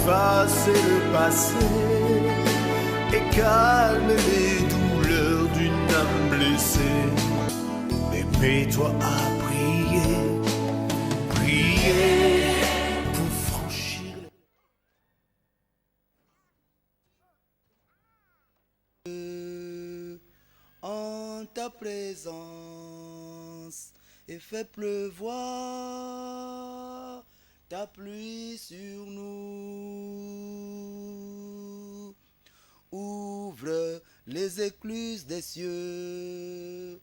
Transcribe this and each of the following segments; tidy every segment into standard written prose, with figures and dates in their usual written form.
effacer le passé et calmer les douleurs d'une âme blessée. Mais mets-toi à prier, prier pour franchir en ta présence et fais pleuvoir ta pluie sur nous. Ouvre les écluses des cieux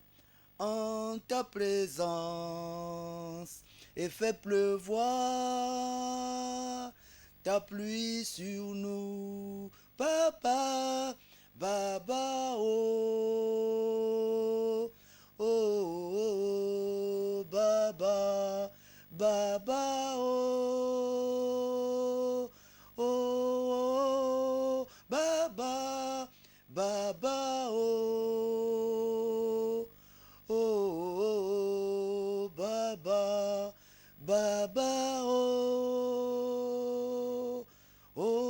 en ta présence et fais pleuvoir ta pluie sur nous. Papa, Baba, oh, oh, oh, oh, Baba, Baba, oh, oh, oh, Baba, Baba, oh, oh, oh, Baba, Baba, oh, oh.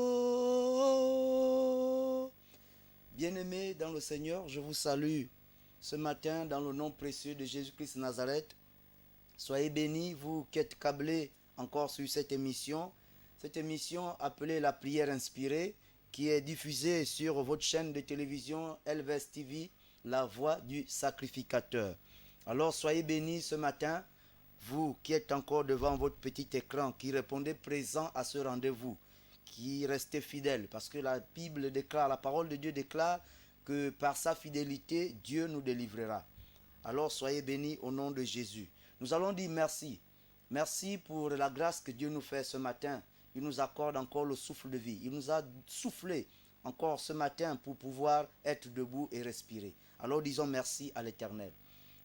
Bien-aimés dans le Seigneur, je vous salue ce matin dans le nom précieux de Jésus-Christ de Nazareth. Soyez bénis, vous qui êtes câblés encore sur cette émission appelée la prière inspirée, qui est diffusée sur votre chaîne de télévision LVS TV, la voix du sacrificateur. Alors soyez bénis ce matin, vous qui êtes encore devant votre petit écran, qui répondez présent à ce rendez-vous, qui restez fidèles, parce que la Bible déclare, la parole de Dieu déclare que par sa fidélité, Dieu nous délivrera. Alors soyez bénis au nom de Jésus. Nous allons dire merci. Merci pour la grâce que Dieu nous fait ce matin. Il nous accorde encore le souffle de vie. Il nous a soufflé encore ce matin pour pouvoir être debout et respirer. Alors disons merci à l'Éternel.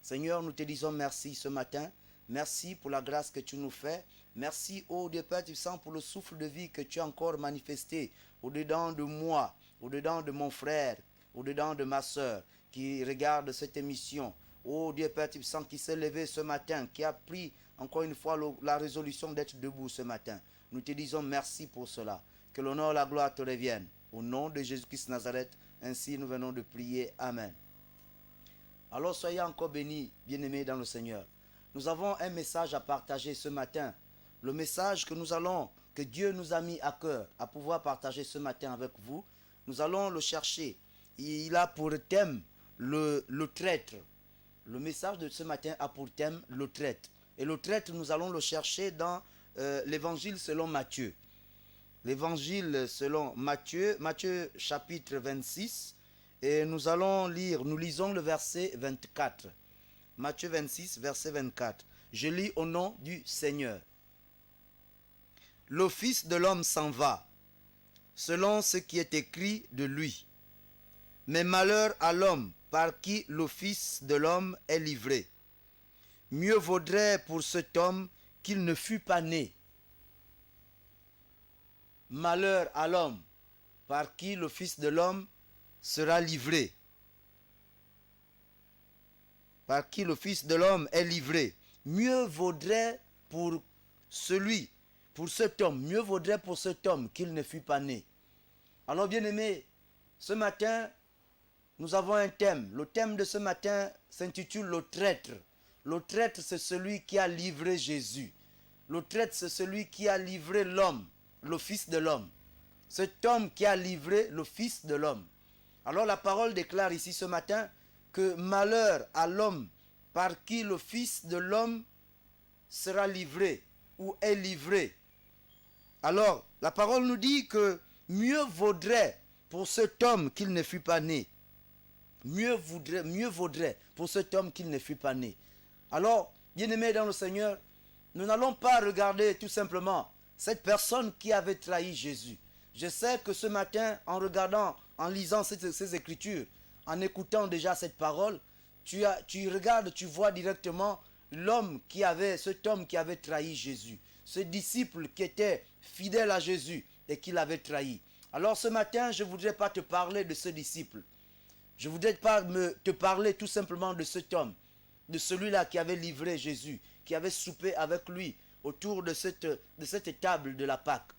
Seigneur, nous te disons merci ce matin. Merci pour la grâce que tu nous fais. Merci, ô Dieu Père Tout-Puissant, pour le souffle de vie que tu as encore manifesté au-dedans de moi, au-dedans de mon frère, au-dedans de ma soeur qui regarde cette émission. Ô Dieu Père Tout-Puissant qui s'est levé ce matin, qui a pris encore une fois la résolution d'être debout ce matin. Nous te disons merci pour cela. Que l'honneur et la gloire te reviennent. Au nom de Jésus-Christ de Nazareth, ainsi nous venons de prier. Amen. Alors soyez encore bénis, bien-aimés dans le Seigneur. Nous avons un message à partager ce matin. Le message que Dieu nous a mis à cœur à pouvoir partager ce matin avec vous, nous allons le chercher. Il a pour thème le traître. Le message de ce matin a pour thème le traître. Et le traître, nous allons le chercher dans l'évangile selon Matthieu. L'évangile selon Matthieu, Matthieu chapitre 26. Et nous lisons le verset 24. Matthieu 26, verset 24. Je lis au nom du Seigneur. Le Fils de l'homme s'en va, selon ce qui est écrit de lui. Mais malheur à l'homme par qui le Fils de l'homme est livré. Mieux vaudrait pour cet homme qu'il ne fût pas né. Malheur à l'homme par qui le Fils de l'homme sera livré. Par qui le Fils de l'homme est livré. Mieux vaudrait pour cet homme qu'il ne fût pas né. Alors bien-aimés, ce matin, nous avons un thème. Le thème de ce matin s'intitule le traître. Le traître, c'est celui qui a livré Jésus. Le traître, c'est celui qui a livré l'homme, le Fils de l'homme. Cet homme qui a livré le Fils de l'homme. Alors la parole déclare ici ce matin que malheur à l'homme par qui le Fils de l'homme sera livré ou est livré. Alors la parole nous dit que mieux vaudrait pour cet homme qu'il ne fût pas né. Mieux vaudrait pour cet homme qu'il ne fût pas né. Alors, bien-aimés dans le Seigneur, nous n'allons pas regarder tout simplement cette personne qui avait trahi Jésus. Je sais que ce matin, en lisant ces écritures, en écoutant déjà cette parole, tu regardes, tu vois directement cet homme qui avait trahi Jésus. Ce disciple qui était fidèle à Jésus et qui l'avait trahi. Alors ce matin, je ne voudrais pas te parler de ce disciple. Je ne voudrais pas te parler tout simplement de cet homme, de celui-là qui avait livré Jésus, qui avait soupé avec lui autour de cette table de la Pâque.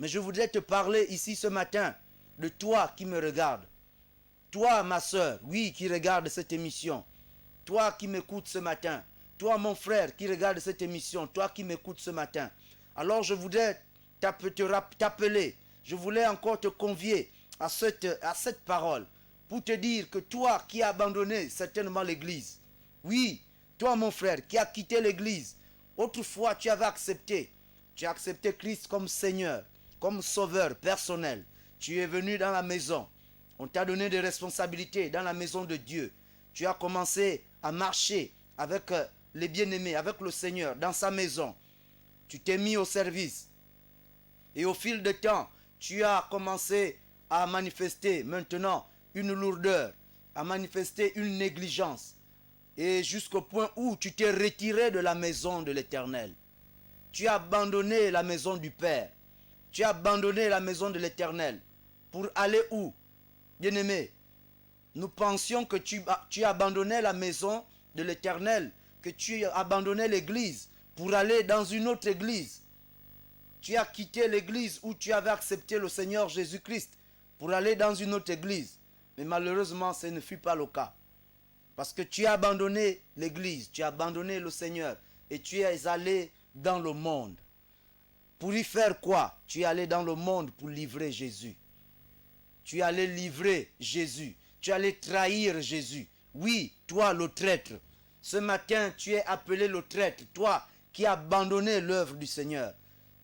Mais je voudrais te parler ici ce matin de toi qui me regardes. Toi, ma soeur, oui, qui regarde cette émission. Toi qui m'écoutes ce matin. Toi, mon frère, qui regarde cette émission. Toi qui m'écoutes ce matin. Alors, je voudrais t'appeler. Je voulais encore te convier à cette parole pour te dire que toi qui as abandonné certainement l'église. Oui, toi, mon frère, qui as quitté l'église. Autrefois, tu avais accepté. Tu as accepté Christ comme Seigneur, comme Sauveur personnel. Tu es venu dans la maison. On t'a donné des responsabilités dans la maison de Dieu. Tu as commencé à marcher avec les bien-aimés, avec le Seigneur, dans sa maison. Tu t'es mis au service. Et au fil de temps, tu as commencé à manifester maintenant une lourdeur, à manifester une négligence. Et jusqu'au point où tu t'es retiré de la maison de l'Éternel. Tu as abandonné la maison du Père. Tu as abandonné la maison de l'Éternel. Pour aller où? Bien-aimé, nous pensions que tu abandonnais la maison de l'Éternel, que tu abandonnais l'église pour aller dans une autre église. Tu as quitté l'église où tu avais accepté le Seigneur Jésus-Christ pour aller dans une autre église. Mais malheureusement, ce ne fut pas le cas. Parce que tu as abandonné l'église, tu as abandonné le Seigneur et tu es allé dans le monde. Pour y faire quoi? Tu es allé dans le monde pour livrer Jésus. Tu es allé livrer Jésus. Tu es allé trahir Jésus. Oui, toi le traître. Ce matin, tu es appelé le traître. Toi qui as abandonné l'œuvre du Seigneur.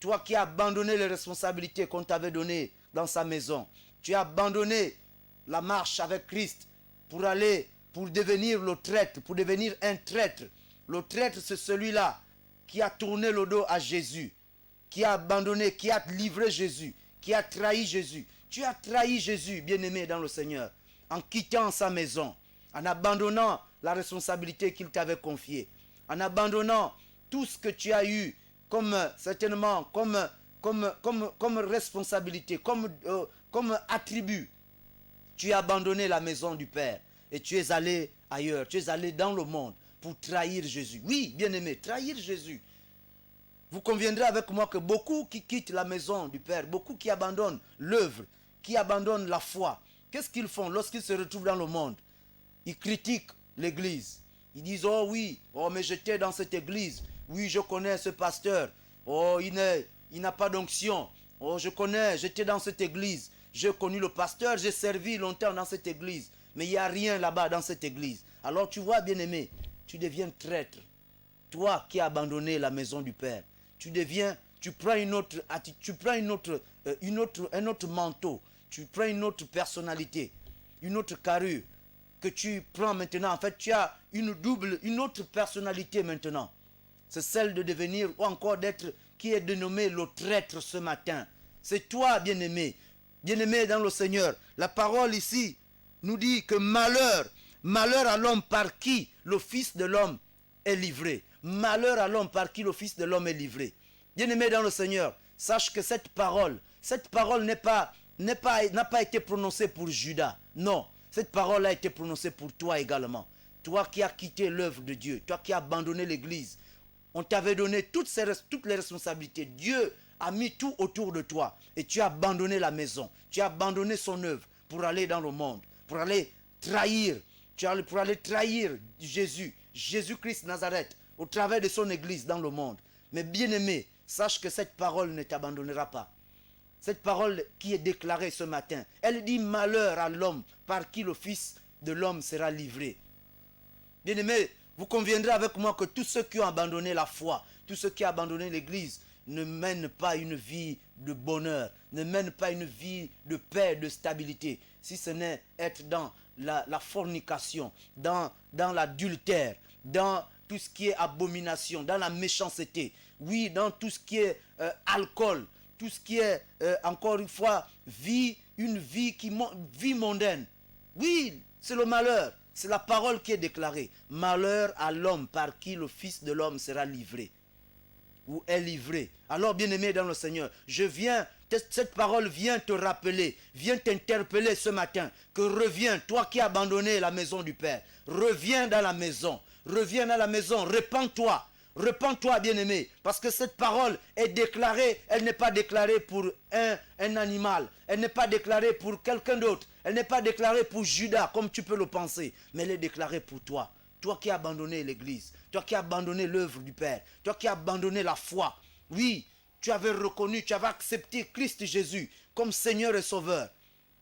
Toi qui as abandonné les responsabilités qu'on t'avait données dans sa maison. Tu as abandonné la marche avec Christ pour devenir le traître, pour devenir un traître. Le traître, c'est celui-là qui a tourné le dos à Jésus, qui a abandonné, qui a livré Jésus, qui a trahi Jésus. Tu as trahi Jésus, bien-aimé dans le Seigneur, en quittant sa maison, en abandonnant la responsabilité qu'il t'avait confiée, en abandonnant tout ce que tu as eu comme responsabilité, comme attribut. Tu as abandonné la maison du Père et tu es allé ailleurs, tu es allé dans le monde pour trahir Jésus. Oui, bien-aimé, trahir Jésus. Vous conviendrez avec moi que beaucoup qui quittent la maison du Père, beaucoup qui abandonnent l'œuvre, qui abandonnent la foi, qu'est-ce qu'ils font lorsqu'ils se retrouvent dans le monde? Ils critiquent l'église. Ils disent, oh oui, oh mais j'étais dans cette église. Oui, je connais ce pasteur. Oh, il n'a pas d'onction. Oh, j'étais dans cette église. J'ai connu le pasteur, j'ai servi longtemps dans cette église. Mais il n'y a rien là-bas dans cette église. Alors tu vois, bien-aimé, tu deviens traître. Toi qui as abandonné la maison du Père, tu prends un autre manteau, tu prends une autre personnalité, une autre carrure que tu prends maintenant. En fait, tu as une autre personnalité maintenant. C'est celle de devenir ou encore d'être qui est dénommé le traître ce matin. C'est toi, bien-aimé. Bien-aimé dans le Seigneur. La parole ici nous dit que malheur à l'homme par qui le Fils de l'homme est livré. Malheur à l'homme par qui le Fils de l'homme est livré. Bien-aimé dans le Seigneur, sache que cette parole n'a pas été prononcée pour Judas. Non, cette parole a été prononcée pour toi également. Toi qui as quitté l'œuvre de Dieu, toi qui as abandonné l'église. On t'avait donné toutes les responsabilités. Dieu a mis tout autour de toi. Et tu as abandonné la maison. Tu as abandonné son œuvre pour aller dans le monde. Pour aller trahir. Pour aller trahir Jésus. Jésus-Christ Nazareth. Au travers de son église dans le monde. Mais bien-aimé, sache que cette parole ne t'abandonnera pas. Cette parole qui est déclarée ce matin. Elle dit malheur à l'homme par qui le Fils de l'homme sera livré. Bien-aimé, vous conviendrez avec moi que tous ceux qui ont abandonné la foi, tous ceux qui ont abandonné l'église, ne mènent pas une vie de bonheur, ne mènent pas une vie de paix, de stabilité, si ce n'est être dans la fornication, dans l'adultère, dans tout ce qui est abomination, dans la méchanceté, oui, dans tout ce qui est alcool, tout ce qui est, encore une fois, une vie mondaine. Oui, c'est le malheur. C'est la parole qui est déclarée. Malheur à l'homme par qui le Fils de l'homme sera livré. Ou est livré. Alors, bien-aimé dans le Seigneur, cette parole vient te rappeler, vient t'interpeller ce matin, que reviens, toi qui as abandonné la maison du Père, reviens dans la maison, répands-toi, Repends-toi, bien-aimé, parce que cette parole est déclarée, elle n'est pas déclarée pour un animal, elle n'est pas déclarée pour quelqu'un d'autre, elle n'est pas déclarée pour Judas, comme tu peux le penser, mais elle est déclarée pour toi. Toi qui as abandonné l'église, toi qui as abandonné l'œuvre du Père, toi qui as abandonné la foi. Oui, tu avais reconnu, tu avais accepté Christ Jésus comme Seigneur et Sauveur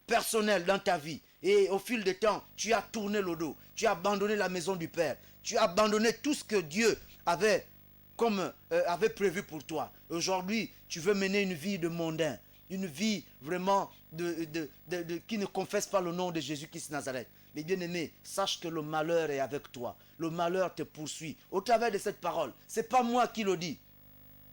personnel dans ta vie. Et au fil du temps, tu as tourné le dos, tu as abandonné la maison du Père, tu as abandonné tout ce que Dieu avait prévu pour toi. Aujourd'hui, tu veux mener une vie de mondain, une vie vraiment qui ne confesse pas le nom de Jésus-Christ de Nazareth. Mais bien aimé, sache que le malheur est avec toi. Le malheur te poursuit au travers de cette parole. Ce n'est pas moi qui le dis.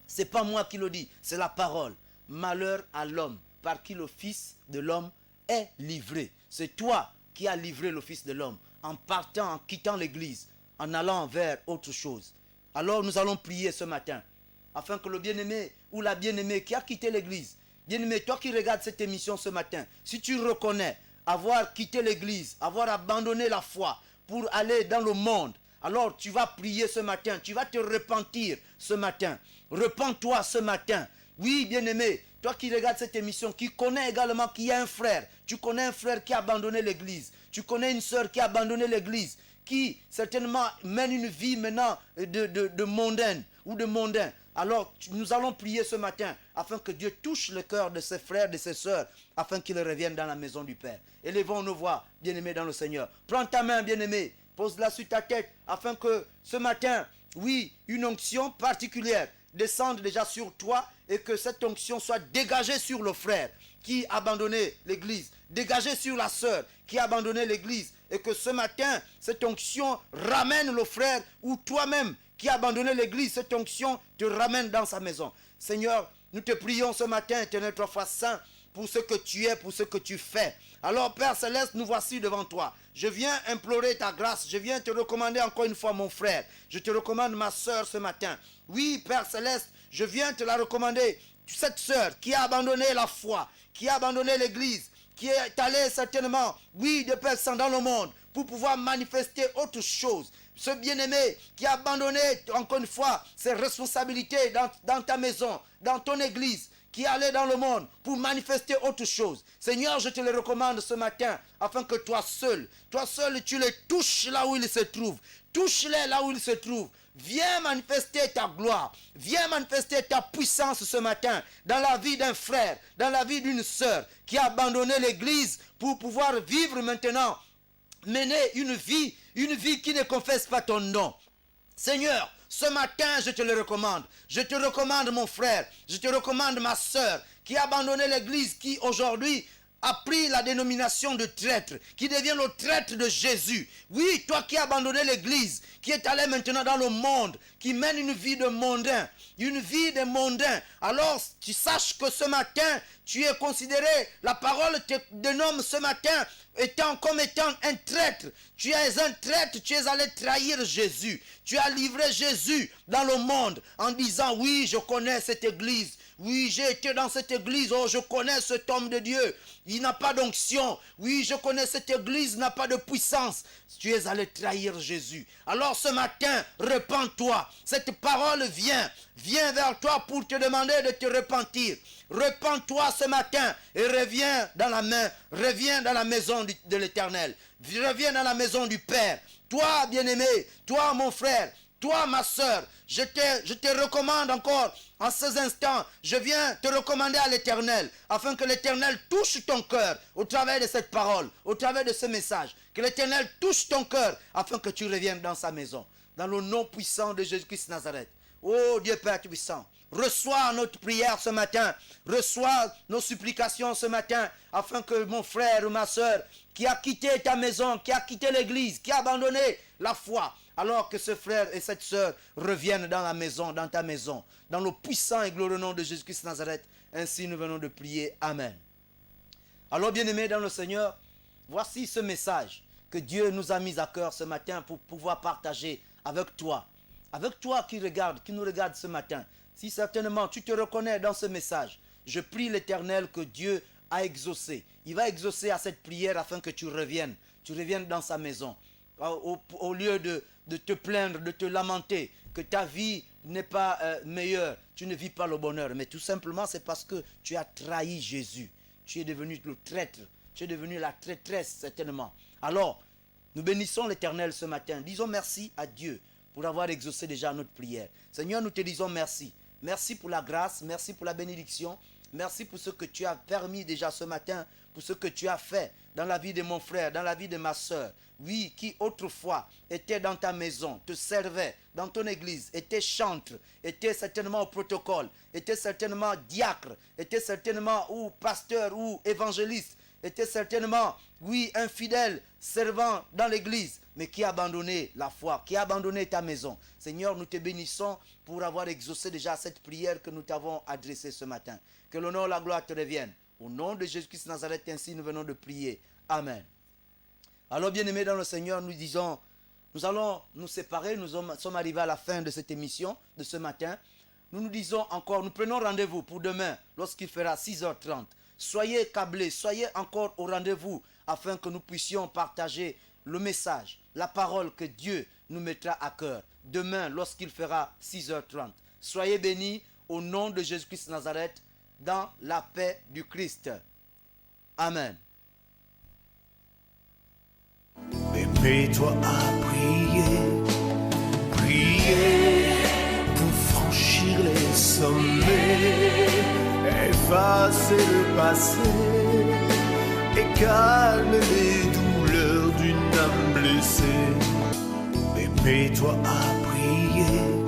Ce n'est pas moi qui le dis, c'est la parole. Malheur à l'homme par qui le Fils de l'homme est livré. C'est toi qui as livré le Fils de l'homme en partant, en quittant l'église, en allant vers autre chose. Alors nous allons prier ce matin afin que le bien-aimé ou la bien-aimée qui a quitté l'église, bien-aimé, toi qui regardes cette émission ce matin, si tu reconnais avoir quitté l'église, avoir abandonné la foi pour aller dans le monde, alors tu vas prier ce matin, tu vas te repentir ce matin. Repens-toi ce matin. Oui, bien-aimé, toi qui regardes cette émission, qui connais également qu'il y a un frère, tu connais un frère qui a abandonné l'église, tu connais une sœur qui a abandonné l'église, qui certainement mène une vie maintenant de mondaine ou de mondain. Alors nous allons prier ce matin afin que Dieu touche le cœur de ses frères, de ses sœurs, afin qu'ils reviennent dans la maison du Père. Élevons nos voix, bien-aimés dans le Seigneur. Prends ta main, bien-aimé, pose-la sur ta tête, afin que ce matin, oui, une onction particulière descende déjà sur toi et que cette onction soit dégagée sur le frère qui a abandonné l'église, dégagée sur la sœur qui a abandonné l'église, et que ce matin, cette onction ramène le frère ou toi-même qui a abandonné l'église, cette onction te ramène dans sa maison. Seigneur, nous te prions ce matin, éternel trois fois saint, pour ce que tu es, pour ce que tu fais. Alors Père Céleste, nous voici devant toi. Je viens implorer ta grâce, je viens te recommander encore une fois mon frère. Je te recommande ma sœur ce matin. Oui, Père Céleste, je viens te la recommander. Cette sœur qui a abandonné la foi, qui a abandonné l'église, qui est allée certainement, oui, de père sang dans le monde, pour pouvoir manifester autre chose. Ce bien-aimé qui a abandonné, encore une fois, ses responsabilités dans ta maison, dans ton église, qui est allé dans le monde pour manifester autre chose. Seigneur, je te le recommande ce matin, afin que toi seul, tu les touches là où ils se trouvent. Touche-les là où ils se trouvent. Viens manifester ta gloire. Viens manifester ta puissance ce matin dans la vie d'un frère, dans la vie d'une sœur qui a abandonné l'église pour pouvoir vivre maintenant, mener une vie qui ne confesse pas ton nom. Seigneur, ce matin, je te le recommande. Je te recommande mon frère, je te recommande ma sœur qui a abandonné l'église, qui aujourd'hui a pris la dénomination de traître, qui devient le traître de Jésus. Oui, toi qui as abandonné l'église, qui est allé maintenant dans le monde, qui mène une vie de mondain, une vie de mondain. Alors, tu saches que ce matin, tu es considéré, la parole te dénomme ce matin comme étant un traître. Tu es un traître, tu es allé trahir Jésus. Tu as livré Jésus dans le monde en disant, oui, je connais cette église. Oui, j'ai été dans cette église. Oh, je connais cet homme de Dieu. Il n'a pas d'onction. Oui, je connais cette église, n'a pas de puissance. Tu es allé trahir Jésus. Alors ce matin, repens-toi. Cette parole vient vers toi pour te demander de te repentir. Repens-toi ce matin et reviens dans la maison de l'Éternel. Reviens dans la maison du Père. Toi, bien-aimé, toi, mon frère, toi, ma soeur, je te recommande encore, en ces instants, je viens te recommander à l'Éternel, afin que l'Éternel touche ton cœur au travers de cette parole, au travers de ce message. Que l'Éternel touche ton cœur, afin que tu reviennes dans sa maison. Dans le nom puissant de Jésus-Christ de Nazareth. Oh Dieu Père puissant, reçois notre prière ce matin, reçois nos supplications ce matin, afin que mon frère ou ma soeur, qui a quitté ta maison, qui a quitté l'église, qui a abandonné la foi, alors que ce frère et cette sœur reviennent dans la maison, dans ta maison, dans le puissant et glorieux nom de Jésus-Christ de Nazareth. Ainsi nous venons de prier. Amen. Alors bien-aimés dans le Seigneur, voici ce message que Dieu nous a mis à cœur ce matin pour pouvoir partager avec toi. Avec toi qui nous regarde ce matin. Si certainement tu te reconnais dans ce message, je prie l'Éternel que Dieu a exaucé. Il va exaucer à cette prière afin que tu reviennes dans sa maison. Au lieu de te plaindre, de te lamenter, que ta vie n'est pas meilleure, tu ne vis pas le bonheur, mais tout simplement c'est parce que tu as trahi Jésus. Tu es devenu le traître, tu es devenu la traîtresse certainement. Alors, nous bénissons l'Éternel ce matin. Disons merci à Dieu pour avoir exaucé déjà notre prière. Seigneur, nous te disons merci. Merci pour la grâce, merci pour la bénédiction. Merci pour ce que tu as permis déjà ce matin, pour ce que tu as fait dans la vie de mon frère, dans la vie de ma soeur. Oui, qui autrefois était dans ta maison, te servait dans ton église, était chantre, était certainement au protocole, était certainement diacre, était certainement ou pasteur ou évangéliste, était certainement, oui, un fidèle servant dans l'église, mais qui a abandonné la foi, qui a abandonné ta maison. Seigneur, nous te bénissons pour avoir exaucé déjà cette prière que nous t'avons adressée ce matin. Que l'honneur et la gloire te reviennent. Au nom de Jésus-Christ de Nazareth, ainsi nous venons de prier. Amen. Alors, bien-aimés dans le Seigneur, nous allons nous séparer. Nous sommes arrivés à la fin de cette émission de ce matin. Nous disons encore, nous prenons rendez-vous pour demain, lorsqu'il fera 6h30. Soyez câblés, soyez encore au rendez-vous, afin que nous puissions partager le message, la parole que Dieu nous mettra à cœur. Demain, lorsqu'il fera 6h30. Soyez bénis au nom de Jésus-Christ de Nazareth, dans la paix du Christ. Amen. Mets-toi à prier, prier pour franchir les sommets, effacer le passé et calmer les douleurs d'une âme blessée. Mets-toi à prier.